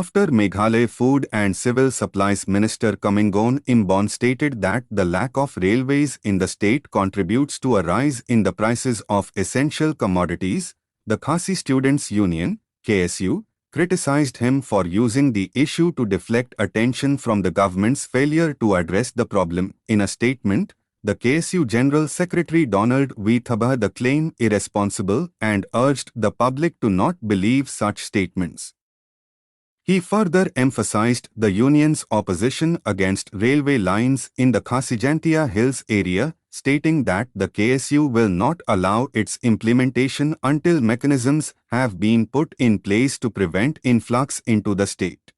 after Meghalaya Food and Civil Supplies Minister Comingone Ymbon stated that the lack of railways in the state contributes to a rise in the prices of essential commodities. The Khasi Students Union, KSU, criticized him for using the issue to deflect attention from the government's failure to address the problem. In a statement, the KSU General Secretary Donald V. Thaba the claim irresponsible and urged the public to not believe such statements. He further emphasized the union's opposition against railway lines in the Khasi Hills area, stating that the KSU will not allow its implementation until mechanisms have been put in place to prevent influx into the state.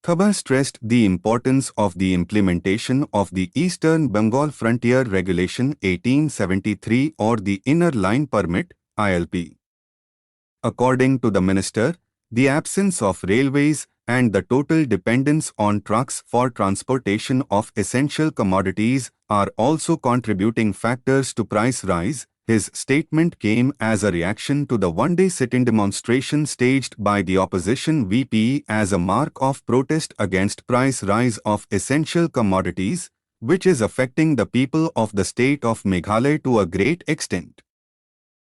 Thaba stressed the importance of the implementation of the Eastern Bengal Frontier Regulation 1873 or the Inner Line Permit, ILP. According to the minister, the absence of railways and the total dependence on trucks for transportation of essential commodities are also contributing factors to price rise. His statement came as a reaction to the one-day sit-in demonstration staged by the opposition VP as a mark of protest against price rise of essential commodities, which is affecting the people of the state of Meghalaya to a great extent.